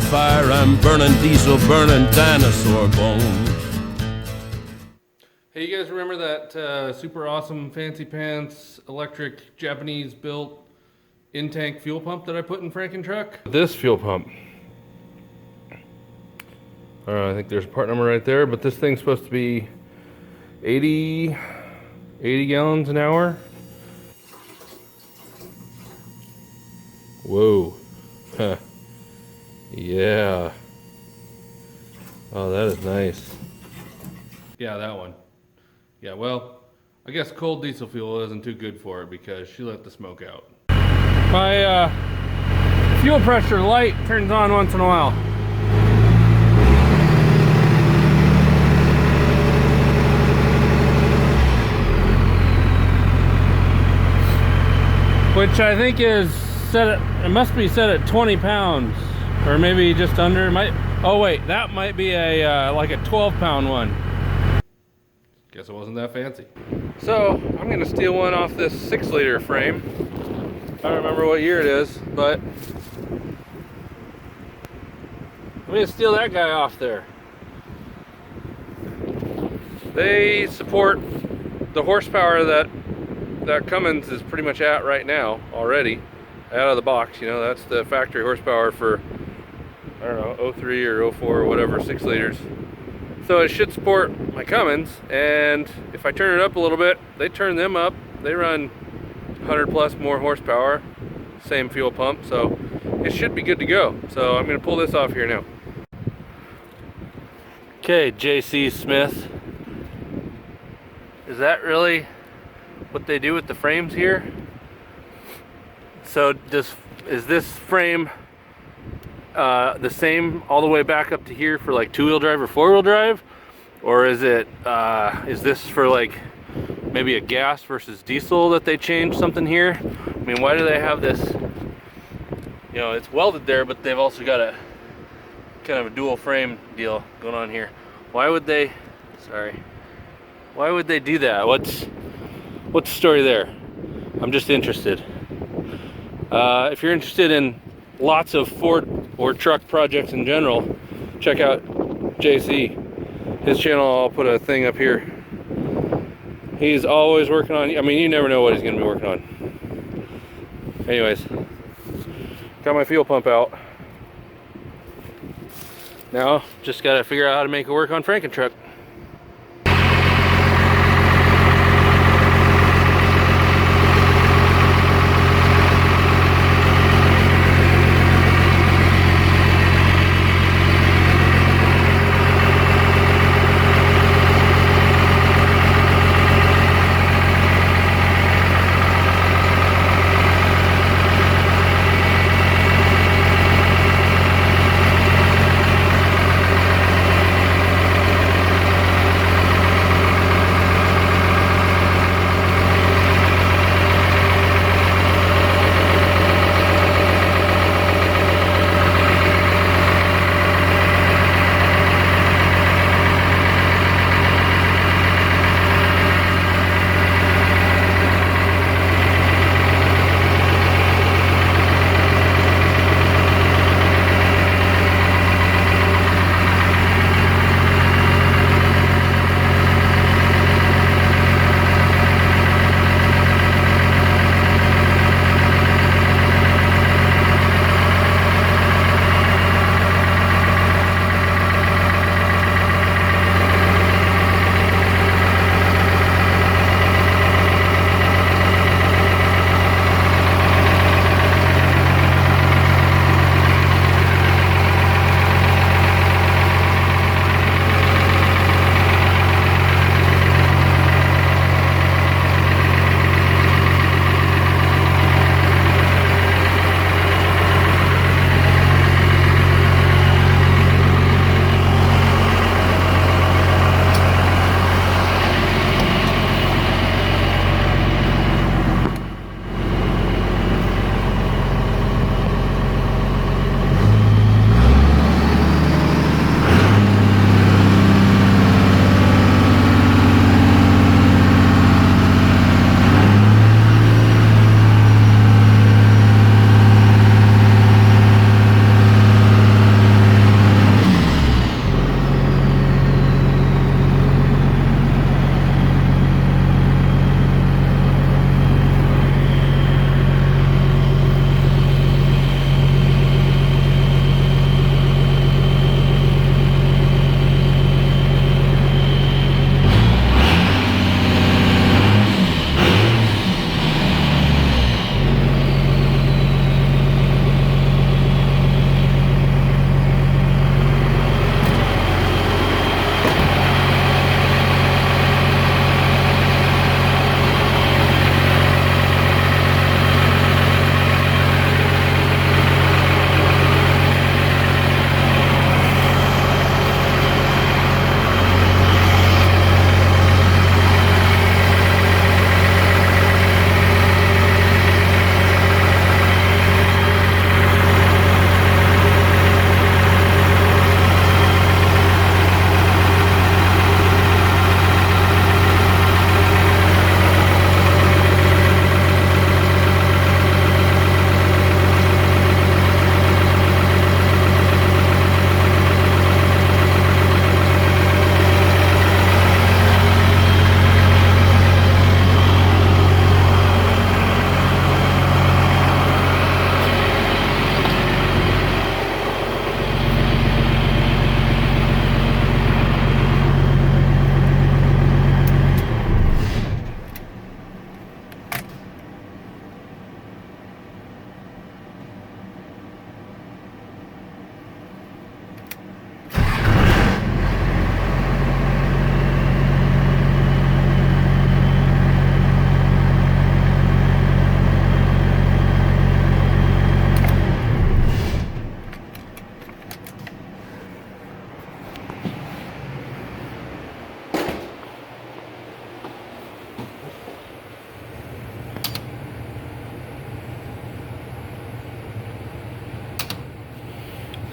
fire. I'm burning diesel, burning dinosaur bones. Hey, you guys remember that super awesome fancy pants electric Japanese built in-tank fuel pump that I put in FrankenTruck? This fuel pump. I think there's a part number right there, but this thing's supposed to be 80 gallons an hour. Whoa. Huh. Yeah. Oh, that is nice. Yeah, that one. Yeah, well, I guess cold diesel fuel isn't too good for it because she let the smoke out. My fuel pressure light turns on once in a while. Which I think is set at, it must be set at 20 pounds or maybe just under. Oh wait, that might be a like a 12-pound one. Guess it wasn't that fancy. So I'm gonna steal one off this 6-liter frame. I don't remember what year it is, but I'm gonna steal that guy off there. They support the horsepower that Cummins is pretty much at right now already, out of the box. You know, that's the factory horsepower for, I don't know, 03 or 04 or whatever, 6 liters. So it should support my Cummins, and if I turn it up a little bit, they turn them up. They run 100 plus more horsepower, same fuel pump, so it should be good to go. So I'm gonna pull this off here now. Okay, JC Smith. Is that really what they do with the frames here? So is this frame the same all the way back up to here for like 2-wheel drive or 4-wheel drive, or is it is this for like maybe a gas versus diesel that they changed something here? I mean, why do they have this? You know, it's welded there, but they've also got a kind of a dual frame deal going on here. Why would they? Sorry. Why would they do that? What's the story there? I'm just interested. If you're interested in lots of Ford or truck projects in general, check out JC. His channel, I'll put a thing up here. He's always working on, I mean, you never know what he's gonna be working on. Anyways, got my fuel pump out. Now, just gotta figure out how to make it work on FrankenTruck.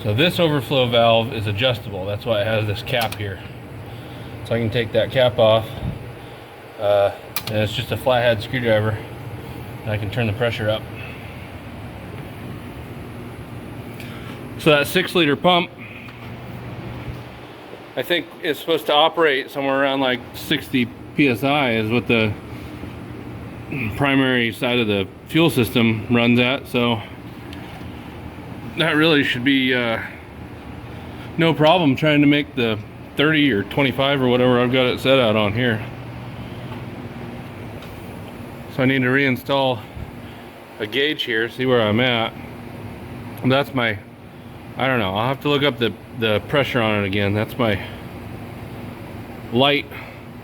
So this overflow valve is adjustable. That's why it has this cap here. So I can take that cap off. And it's just a flathead screwdriver. And I can turn the pressure up. So that 6-liter pump, I think is supposed to operate somewhere around like 60 PSI is what the primary side of the fuel system runs at. So that really should be no problem trying to make the 30 or 25 or whatever I've got it set out on here. So I need to reinstall a gauge here, see where I'm at. And that's my, I don't know, I'll have to look up the pressure on it again. That's my light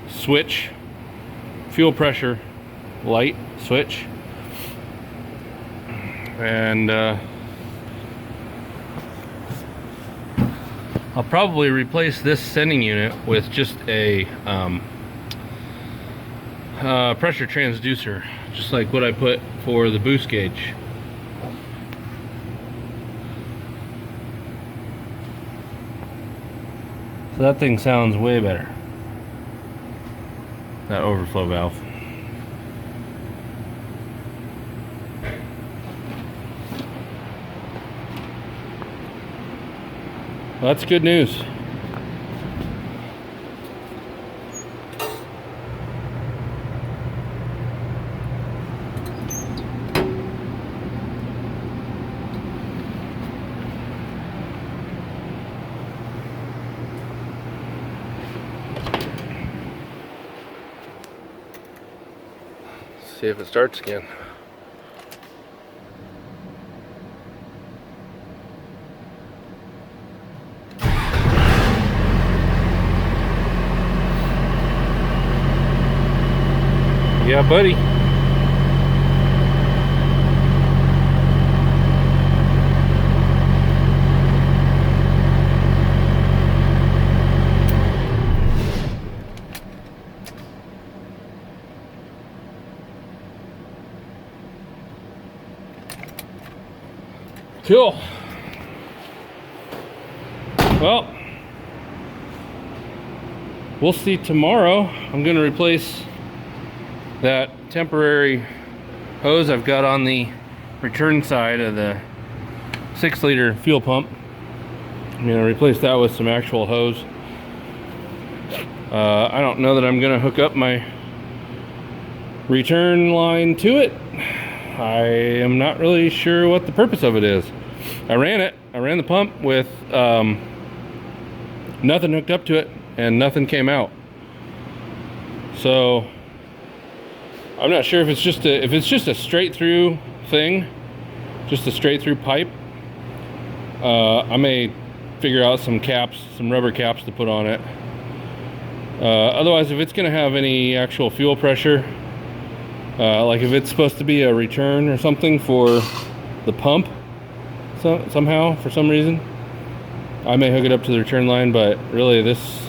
switch, fuel pressure light switch. And I'll probably replace this sending unit with just a pressure transducer, just like what I put for the boost gauge. So that thing sounds way better, that overflow valve. Well, that's good news. See if it starts again. Yeah, buddy. Cool. Well, we'll see tomorrow. I'm going to replace that temporary hose I've got on the return side of the 6-liter fuel pump. I'm going to replace that with some actual hose. I don't know that I'm going to hook up my return line to it. I am not really sure what the purpose of it is. I ran the pump with nothing hooked up to it and nothing came out. So I'm not sure if it's just a straight through thing, just a straight through pipe. I may figure out some rubber caps to put on it. Otherwise, if it's going to have any actual fuel pressure, like if it's supposed to be a return or something for the pump, somehow, for some reason, I may hook it up to the return line, but really this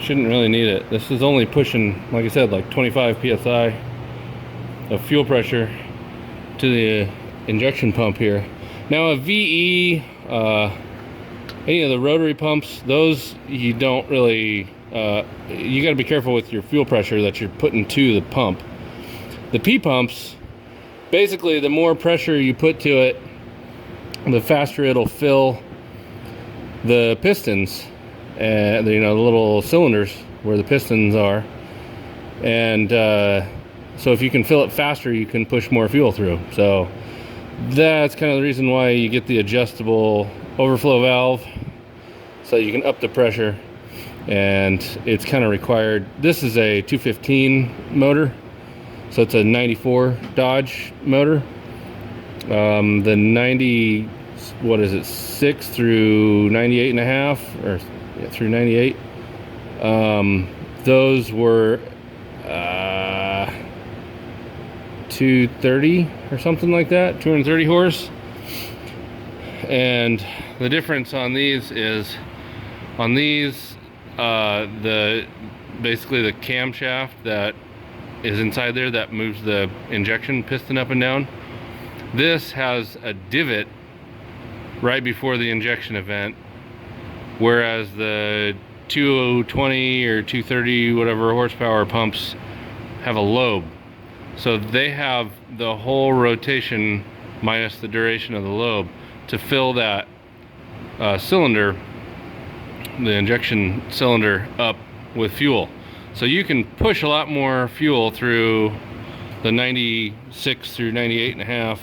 shouldn't really need it. This is only pushing, like I said, like 25 PSI of fuel pressure to the injection pump here. Now a VE, any of the rotary pumps, those you don't really, you got to be careful with your fuel pressure that you're putting to the pump. The P pumps, basically the more pressure you put to it, the faster it'll fill the pistons, and the little cylinders where the pistons are. And so if you can fill it faster, you can push more fuel through. So that's kind of the reason why you get the adjustable overflow valve, so you can up the pressure. And it's kind of required. This is a 215 motor, so it's a 94 Dodge motor. The 90, what is it, 6 through 98 and a half, or yeah, through 98, those were 230 or something like that, 230 horse. And the difference on these is, on these, basically the camshaft that is inside there that moves the injection piston up and down, this has a divot right before the injection event, whereas the 220 or 230 whatever horsepower pumps have a lobe. So they have the whole rotation minus the duration of the lobe to fill that cylinder, the injection cylinder, up with fuel. So you can push a lot more fuel through the 96 through 98.5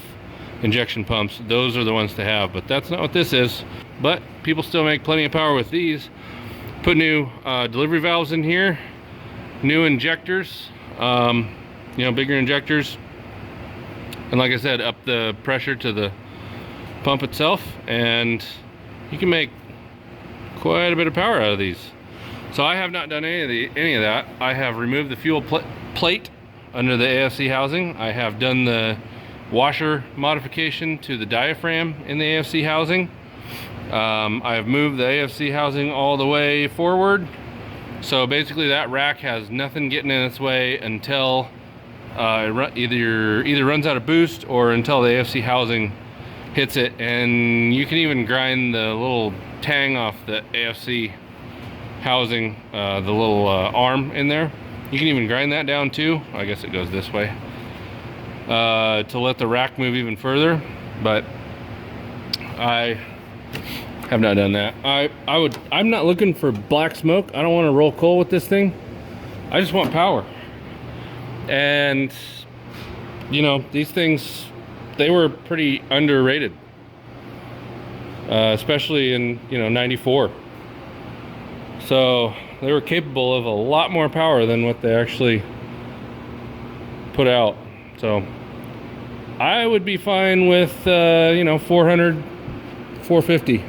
injection pumps. Those are the ones to have, but that's not what this is. But people still make plenty of power with these. Put new delivery valves in here, new injectors, you know, bigger injectors, and like I said, up the pressure to the pump itself, and you can make quite a bit of power out of these. So I have not done any of that. I have removed the fuel plate under the AFC housing. I have done the washer modification to the diaphragm in the AFC housing. I have moved the AFC housing all the way forward. So basically that rack has nothing getting in its way until it either runs out of boost or until the AFC housing hits it. And you can even grind the little tang off the AFC housing, the little arm in there. You can even grind that down too. I guess it goes this way to let the rack move even further. But I have not done that. I'm not looking for black smoke. I don't want to roll coal with this thing. I just want power. And you know, these things, they were pretty underrated, especially in, you know, 94. So they were capable of a lot more power than what they actually put out. So I would be fine with you know, 400, 450.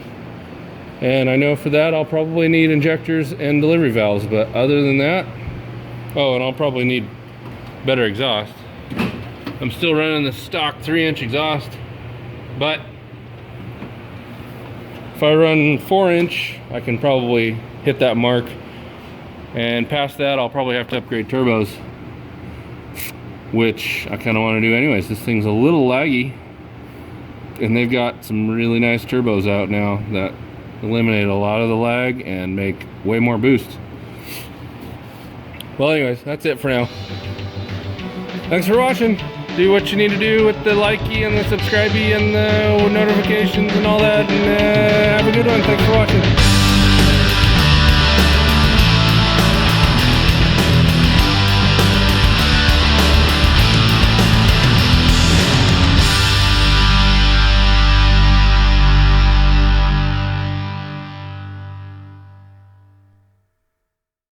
And I know for that I'll probably need injectors and delivery valves, but other than that, oh, and I'll probably need better exhaust. I'm still running the stock 3-inch exhaust, but if I run 4-inch, I can probably hit that mark. And past that, I'll probably have to upgrade turbos, which I kind of want to do anyways. This thing's a little laggy, and they've got some really nice turbos out now that eliminate a lot of the lag and make way more boost. Well, anyways, that's it for now. Thanks for watching. Do what you need to do with the likey and the subscribey and the notifications and all that, and have a good one. Thanks for watching.